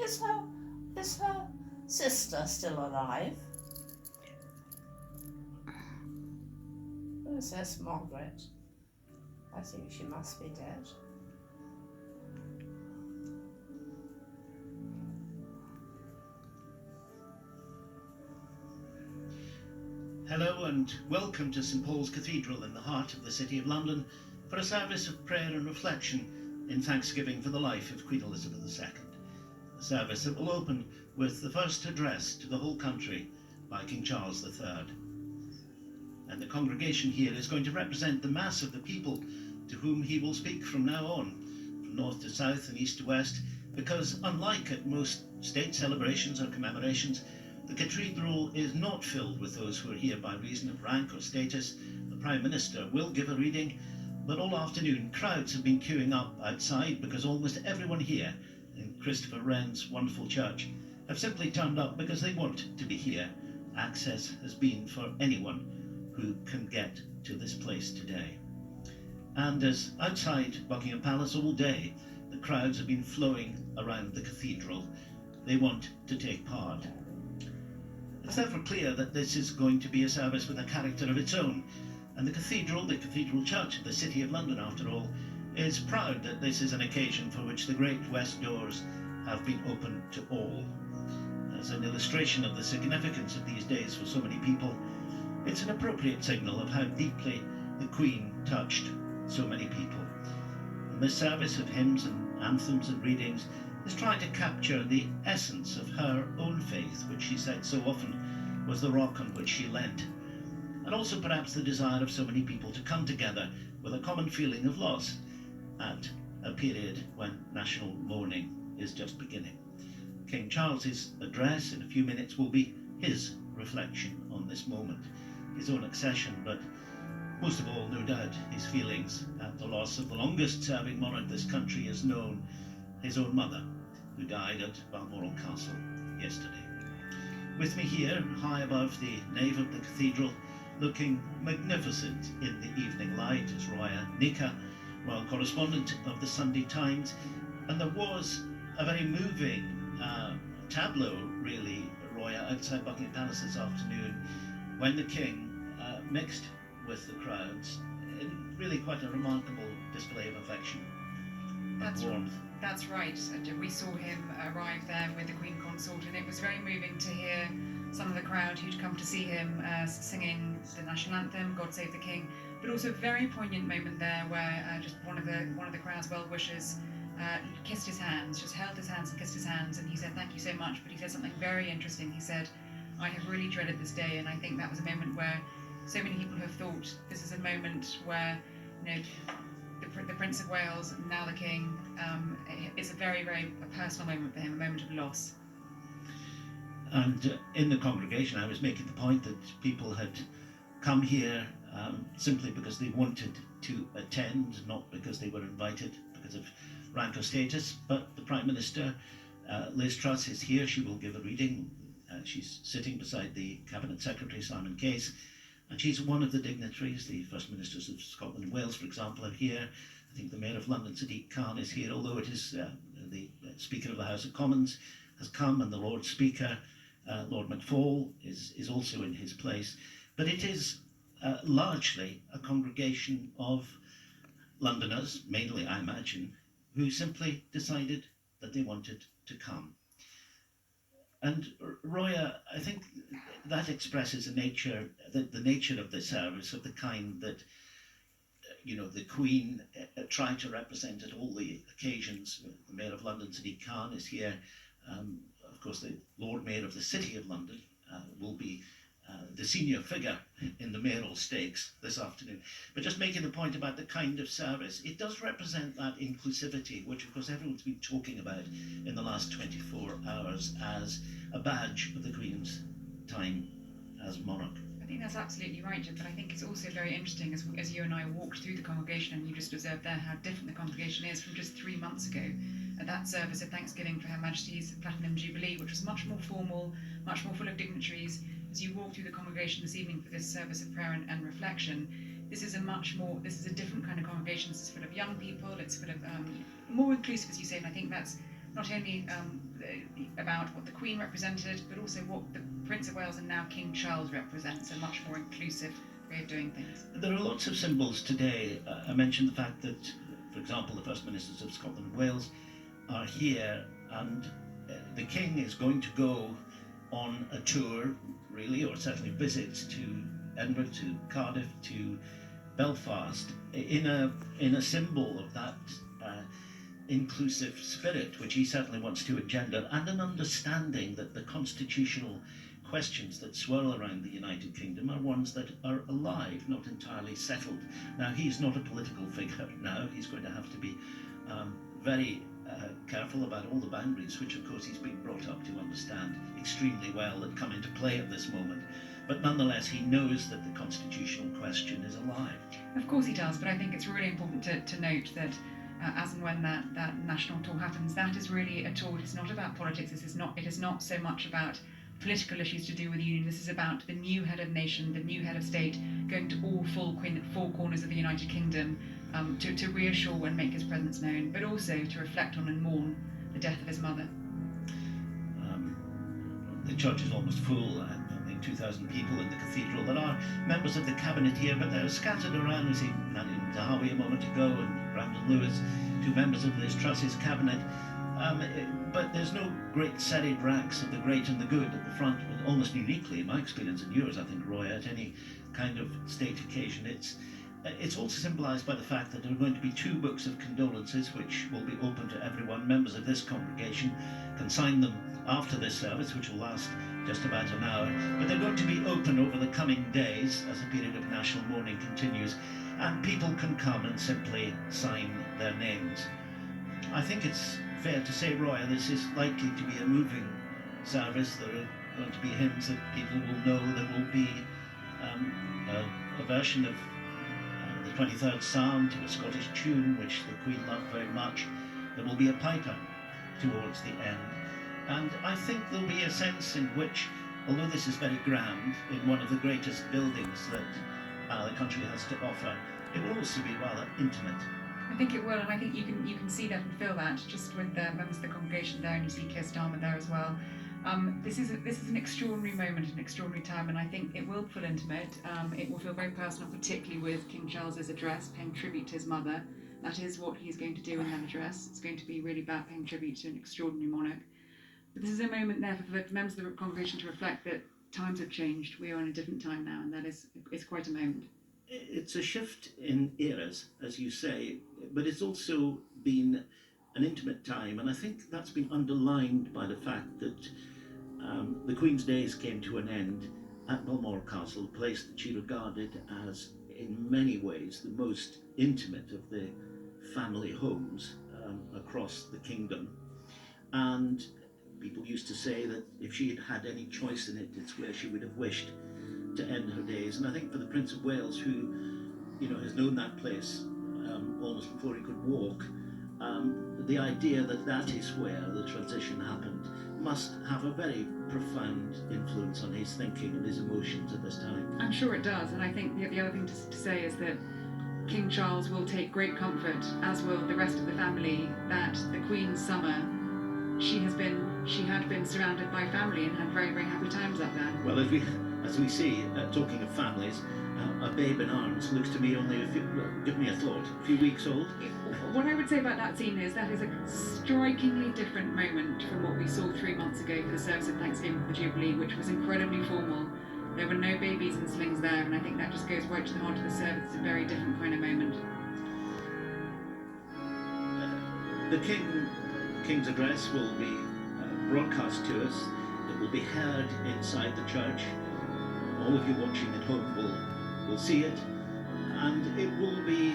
Is her sister still alive? Oh, it says Margaret. I think she must be dead. Hello and welcome to St Paul's Cathedral in the heart of the City of London for a service of prayer and reflection in thanksgiving for the life of Queen Elizabeth II. A service that will open with the first address to the whole country by King Charles III. And the congregation here is going to represent the mass of the people to whom he will speak from now on, from north to south and east to west, because unlike at most state celebrations or commemorations, the cathedral is not filled with those who are here by reason of rank or status. The Prime Minister will give a reading, but all afternoon crowds have been queuing up outside because almost everyone here in Christopher Wren's wonderful church have simply turned up because they want to be here. Access has been for anyone who can get to this place today. And as outside Buckingham Palace all day, the crowds have been flowing around the cathedral. They want to take part. It's therefore clear that this is going to be a service with a character of its own, and the Cathedral Church of the City of London, after all, is proud that this is an occasion for which the great west doors have been opened to all. As an illustration of the significance of these days for so many people, it's an appropriate signal of how deeply the Queen touched so many people. And this service of hymns and anthems and readings is trying to capture the essence of her own faith, which she said so often was the rock on which she leant, and also perhaps the desire of so many people to come together with a common feeling of loss at a period when national mourning is just beginning. King Charles's address in a few minutes will be his reflection on this moment, his own accession, but most of all, no doubt, his feelings at the loss of the longest-serving monarch this country has known, his own mother, who died at Balmoral Castle yesterday. With me here, high above the nave of the cathedral, looking magnificent in the evening light, is Roya Nika, royal correspondent of the Sunday Times, and there was a very moving tableau, really, Roya, outside Buckingham Palace this afternoon, when the King mixed with the crowds in really quite a remarkable display of affection and warmth. That's right. And we saw him arrive there with the Queen Consort, and it was very moving to hear some of the crowd who'd come to see him singing the national anthem, God Save the King, but also a very poignant moment there where just one of the crowd's well-wishers kissed his hands, just held his hands and kissed his hands, and he said, "Thank you so much," but he said something very interesting. He said, "I have really dreaded this day," and I think that was a moment where so many people have thought this is a moment where, the Prince of Wales, now the King, it's a very, very personal moment for him, a moment of loss. And in the congregation, I was making the point that people had come here simply because they wanted to attend, not because they were invited because of rank or status. But the Prime Minister, Liz Truss, is here. She will give a reading. She's sitting beside the Cabinet Secretary, Simon Case, and she's one of the dignitaries. The First Ministers of Scotland and Wales, for example, are here. I think the Mayor of London, Sadiq Khan, is here, although it is the Speaker of the House of Commons has come, and the Lord Speaker, Lord McFall, is also in his place. But it is largely a congregation of Londoners, mainly I imagine, who simply decided that they wanted to come. And Roya, I think that expresses the nature of the service, of the kind that the Queen tried to represent at all the occasions. The Mayor of London, Sadiq Khan, is here. Of course, the Lord Mayor of the City of London will be the senior figure in the mayoral stakes this afternoon. But just making the point about the kind of service, it does represent that inclusivity, which of course everyone's been talking about in the last 24 hours as a badge of the Queen's time as monarch. I think that's absolutely right, Jim, but I think it's also very interesting as you and I walked through the congregation, and you just observed there how different the congregation is from just 3 months ago at that service of Thanksgiving for Her Majesty's Platinum Jubilee, which was much more formal, much more full of dignitaries. As you walk through the congregation this evening for this service of prayer and reflection, this is a different kind of congregation. This is full of young people, it's full of more inclusive, as you say, and I think that's not only about what the Queen represented, but also what the Prince of Wales and now King Charles represents, a much more inclusive way of doing things. There are lots of symbols today. I mentioned the fact that, for example, the First Ministers of Scotland and Wales are here, and the King is going to go on a tour, really, or certainly visits to Edinburgh, to Cardiff, to Belfast, in a symbol of that inclusive spirit which he certainly wants to engender, and an understanding that the constitutional questions that swirl around the United Kingdom are ones that are alive, not entirely settled. Now, he's not a political figure now. He's going to have to be very careful about all the boundaries, which of course he's been brought up to understand extremely well, that come into play at this moment. But nonetheless, he knows that the constitutional question is alive. Of course he does, but I think it's really important to note that as and when that national tour happens, that is really a tour. It's not about politics. It is not so much about political issues to do with the union. This is about the new head of nation, the new head of state, going to all four corners of the United Kingdom to reassure and make his presence known, but also to reflect on and mourn the death of his mother. The church is almost full. I think 2,000 people in the cathedral. There are members of the cabinet here, but they're scattered around. We see Nadine Zahawi a moment ago, and Brandon Lewis, two members of Liz Truss's cabinet. But there's no great serried ranks of the great and the good at the front, almost uniquely, in my experience and yours, I think, Roy, at any kind of state occasion. It's also symbolised by the fact that there are going to be 2 books of condolences which will be open to everyone. Members of this congregation can sign them after this service, which will last just about an hour, but they're going to be open over the coming days as the period of national mourning continues, and people can come and simply sign their names. I think it's fair to say, Roy, this is likely to be a moving service. There are going to be hymns that people will know. There will be a version of the 23rd Psalm to a Scottish tune, which the Queen loved very much. There will be a piper towards the end. And I think there'll be a sense in which, although this is very grand, in one of the greatest buildings that the country has to offer, it will also be rather intimate. I think it will, and I think you can see that and feel that just with the members of the congregation there, and you see Keir Starmer there as well. This is an extraordinary moment, an extraordinary time, and I think it will feel intimate. It will feel very personal, particularly with King Charles's address, paying tribute to his mother. That is what he's going to do in that address. It's going to be really about paying tribute to an extraordinary monarch. But this is a moment there for the members of the congregation to reflect that times have changed. We are in a different time now, and that is quite a moment. It's a shift in eras, as you say, but it's also been an intimate time, and I think that's been underlined by the fact that the Queen's days came to an end at Balmoral Castle, a place that she regarded as, in many ways, the most intimate of the family homes across the kingdom. And people used to say that if she had had any choice in it, it's where she would have wished to end her days. And I think for the Prince of Wales, who has known that place almost before he could walk, the idea that that is where the transition happened must have a very profound influence on his thinking and his emotions at this time. I'm sure it does, and I think the other thing to say is that King Charles will take great comfort, as will the rest of the family, that the Queen's summer, she had been surrounded by family and had very, very happy times up there. Well, as we see, talking of families, a babe in arms looks to me only give me a thought, a few weeks old. What I would say about that scene is that is a strikingly different moment from what we saw 3 months ago for the service of Thanksgiving for the Jubilee, which was incredibly formal. There were no babies in slings there, and I think that just goes right to the heart of the service. It's a very different kind of moment. The King's address will be broadcast to us. It will be heard inside the church. All of you watching at home will see it, and it will be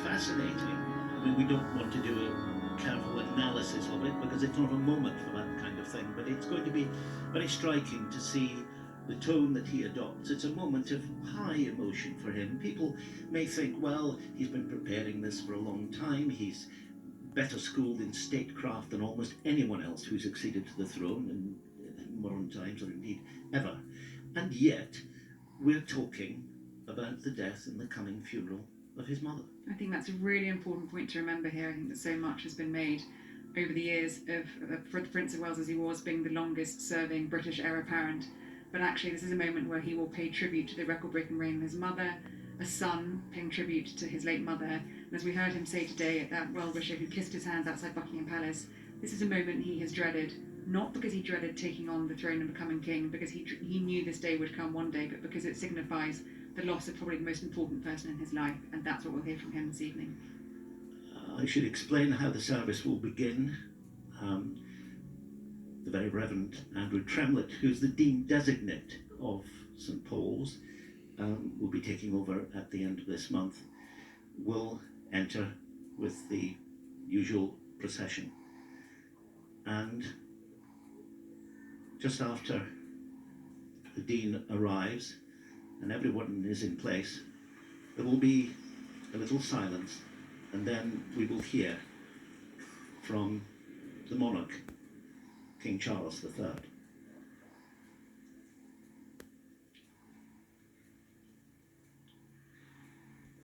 fascinating. I mean, we don't want to do a careful analysis of it because it's not a moment for that kind of thing, but it's going to be very striking to see the tone that he adopts. It's a moment of high emotion for him. People may think, well, he's been preparing this for a long time. He's better schooled in statecraft than almost anyone else who succeeded to the throne in modern times, or indeed ever. And yet, we're talking about the death and the coming funeral of his mother. I think that's a really important point to remember here. I think that so much has been made over the years for the Prince of Wales, as he was being the longest serving British heir apparent. But actually this is a moment where he will pay tribute to the record-breaking reign of his mother, a son paying tribute to his late mother, and as we heard him say today, that well-wisher who kissed his hands outside Buckingham Palace, this is a moment he has dreaded, not because he dreaded taking on the throne and becoming king, because he knew this day would come one day, but because it signifies the loss of probably the most important person in his life, and that's what we'll hear from him this evening. I should explain how the service will begin. The Very Reverend Andrew Tremlett, who's the Dean Designate of St Paul's, will be taking over at the end of this month, will enter with the usual procession. And just after the Dean arrives and everyone is in place, there will be a little silence, and then we will hear from the monarch, King Charles III.